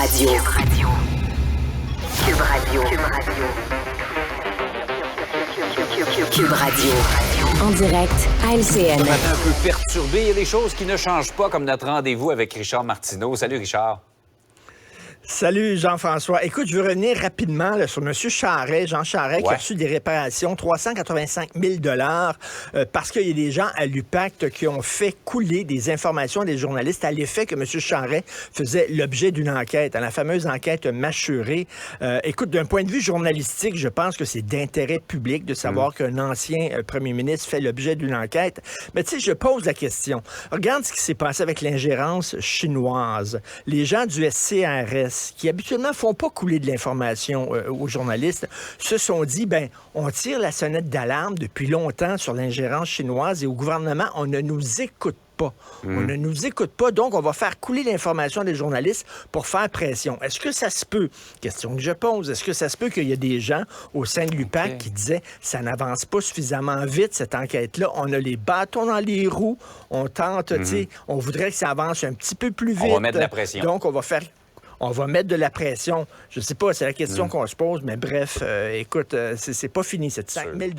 Radio. Cube Radio. Cube Radio. En direct à LCN. On est un peu perturbé. Il y a des choses qui ne changent pas, comme notre rendez-vous avec Richard Martineau. Salut, Richard. Salut Jean-François. Écoute, je veux revenir rapidement là, sur M. Charest, Jean Charest, qui a reçu des réparations, 385 000 parce qu'il y a des gens à l'UPAC qui ont fait couler des informations des journalistes à l'effet que M. Charest faisait l'objet d'une enquête, la fameuse enquête mâchurée. Écoute, d'un point de vue journalistique, je pense que c'est d'intérêt public de savoir qu'un ancien premier ministre fait l'objet d'une enquête. Mais tu sais, je pose la question. Regarde ce qui s'est passé avec l'ingérence chinoise. Les gens du SCRS, qui habituellement font pas couler de l'information aux journalistes, se sont dit, on tire la sonnette d'alarme depuis longtemps sur l'ingérence chinoise et au gouvernement, on ne nous écoute pas. On ne nous écoute pas, donc on va faire couler l'information des journalistes pour faire pression. Est-ce que ça se peut? Question que je pose. Est-ce que ça se peut qu'il y a des gens au sein de l'UPAC qui disaient, ça n'avance pas suffisamment vite, cette enquête-là, on a les bâtons dans les roues, on tente, tu sais, on voudrait que ça avance un petit peu plus vite. On va mettre de la pression. Donc, on va mettre de la pression. Je sais pas, c'est la question qu'on se pose, mais bref, écoute, c'est pas fini. C'est 5 000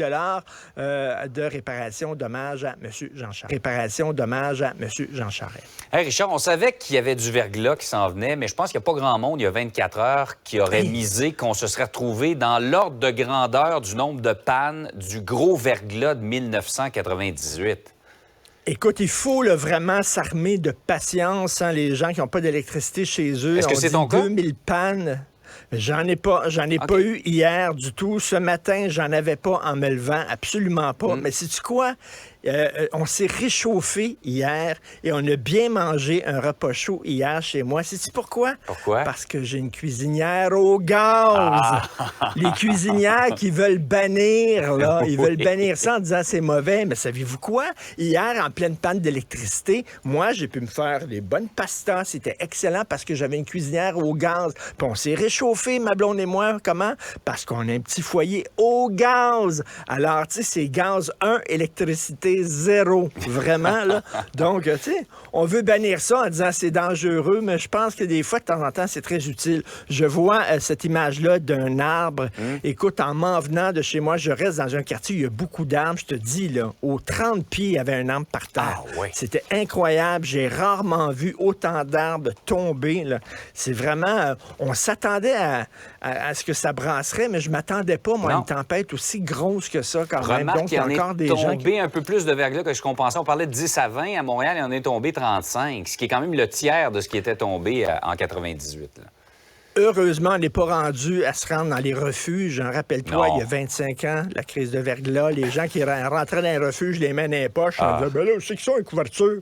de réparation dommage à M. Jean Charest. Réparation dommage à M. Jean Charest. Hey Richard, on savait qu'il y avait du verglas qui s'en venait, mais je pense qu'il n'y a pas grand monde, il y a 24 heures, qui aurait misé qu'on se serait retrouvé dans l'ordre de grandeur du nombre de pannes du gros verglas de 1998. Écoute, il faut là, vraiment s'armer de patience, les gens qui n'ont pas d'électricité chez eux. Est-ce que c'est ton cas? 2000 pannes. J'en ai pas eu hier du tout. Ce matin, j'en avais pas en me levant, absolument pas. Mais sais-tu quoi? On s'est réchauffé hier et on a bien mangé un repas chaud hier chez moi. Sais-tu pourquoi? Pourquoi? Parce que j'ai une cuisinière au gaz. Les cuisinières qui veulent bannir, là, ils veulent bannir ça en disant c'est mauvais. Mais savez-vous quoi? Hier, en pleine panne d'électricité, moi, j'ai pu me faire des bonnes pastas. C'était excellent parce que j'avais une cuisinière au gaz. Puis on s'est réchauffé, ma blonde et moi. Comment? Parce qu'on a un petit foyer au gaz. Alors, tu sais, c'est gaz 1, électricité 0. Vraiment, là. Donc, tu sais, on veut bannir ça en disant c'est dangereux, mais je pense que des fois, de temps en temps, c'est très utile. Je vois cette image-là d'un arbre. Écoute, en m'en venant de chez moi, je reste dans un quartier où il y a beaucoup d'arbres. Je te dis, là, aux 30 pieds, il y avait un arbre par terre. Ah, ouais. C'était incroyable. J'ai rarement vu autant d'arbres tomber, là. C'est vraiment... on s'attendait à ce que ça brasserait, mais je m'attendais pas, moi, à une tempête aussi grosse que ça, quand même. Remarque Donc, il y a encore des gens tombé un peu plus de verglas que je compensais. On parlait de 10 à 20. À Montréal, il en est tombé 35, ce qui est quand même le tiers de ce qui était tombé en 98. Là. Heureusement, on n'est pas rendu à se rendre dans les refuges. Rappelle-toi, il y a 25 ans, la crise de verglas, les gens qui rentraient dans les refuges, les mains dans les poches, on disait, ben là, c'est que ça, une couverture.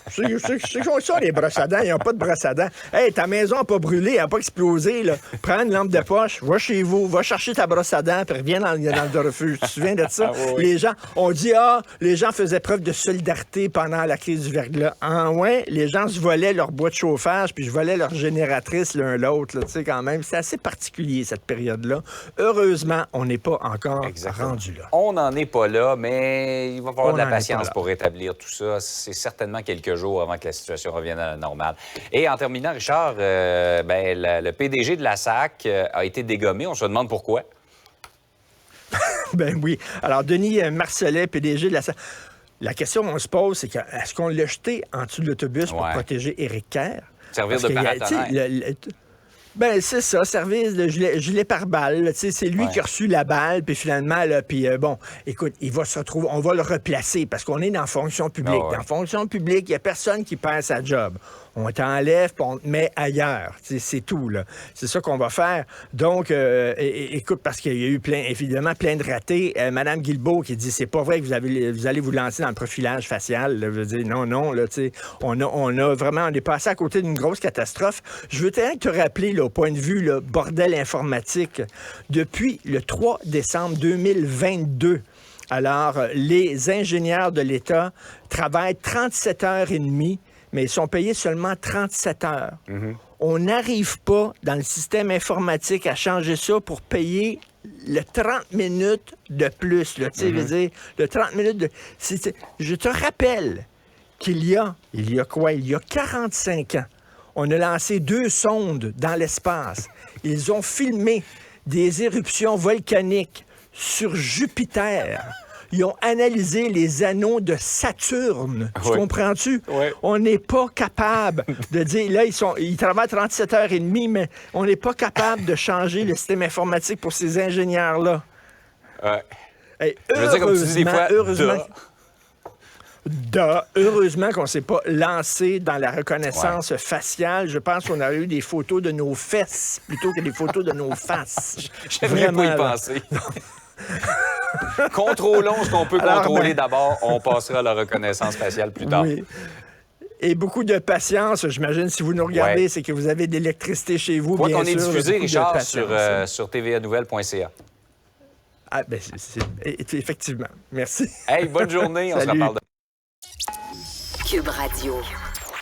C'est que ça, les brosses à dents. Ils n'ont pas de brosses à dents. Hey, ta maison n'a pas brûlé, elle n'a pas explosé. Là. Prends une lampe de poche, va chez vous, va chercher ta brosse à dents, puis reviens dans le refuge. Tu te souviens de ça? Oui. Les gens, on dit, les gens faisaient preuve de solidarité pendant la crise du verglas. Ouais, les gens se volaient leur bois de chauffage, puis je volais leur génératrice l'un l'autre. Tu sais, quand même, c'est assez particulier, cette période-là. Heureusement, on n'est pas encore rendu là. On n'en est pas là, mais il va falloir de la patience pour rétablir tout ça. C'est certainement quelques jours avant que la situation revienne à la normale. Et en terminant, Richard, le PDG de la SAC a été dégommé. On se demande pourquoi. Ben oui. Alors, Denis Marcellet, PDG de la SAC. La question qu'on se pose, c'est est-ce qu'on l'a jeté en dessous de l'autobus pour protéger Éric Kerr? Servir de paratonnerre. Ben, c'est ça, service de gilet pare-balles. C'est lui qui a reçu la balle, puis finalement, écoute, il va se retrouver, on va le replacer parce qu'on est dans la fonction publique. Dans la fonction publique, il n'y a personne qui perd sa job. On t'enlève, puis on te met ailleurs. C'est tout, là. C'est ça qu'on va faire. Donc, écoute, parce qu'il y a eu évidemment plein de ratés. Mme Guilbeault qui dit, c'est pas vrai que vous allez vous lancer dans le profilage facial. Là. Je veux dire, non, là, tu sais, on est passé à côté d'une grosse catastrophe. Je veux te rappeler, là, au point de vue, là, bordel informatique, depuis le 3 décembre 2022, alors, les ingénieurs de l'État travaillent 37 heures et demie, mais ils sont payés seulement 37 heures. On n'arrive pas, dans le système informatique, à changer ça pour payer le 30 minutes de plus. Là, tu sais, je veux dire, le 30 minutes de... Je te rappelle qu'il y a 45 ans, On a lancé 2 sondes dans l'espace. Ils ont filmé des éruptions volcaniques sur Jupiter. Ils ont analysé les anneaux de Saturne. Tu comprends-tu? Oui. On n'est pas capable de dire... Là, ils travaillent 37h30, mais on n'est pas capable de changer le système informatique pour ces ingénieurs-là. Hey, je veux dire, comme tu dis des fois, heureusement qu'on ne s'est pas lancé dans la reconnaissance faciale. Je pense qu'on aurait eu des photos de nos fesses plutôt que des photos de nos faces. J'aimerais pas y penser. Contrôlons ce qu'on peut contrôler d'abord. On passera à la reconnaissance faciale plus tard. Oui. Et beaucoup de patience, j'imagine, si vous nous regardez, c'est que vous avez de l'électricité chez vous, bien sûr. On est diffusé, Richard, sur tvanouvelles.ca. Ah, ben, effectivement. Merci. Hey, bonne journée. On se reparle demain. Cube Radio.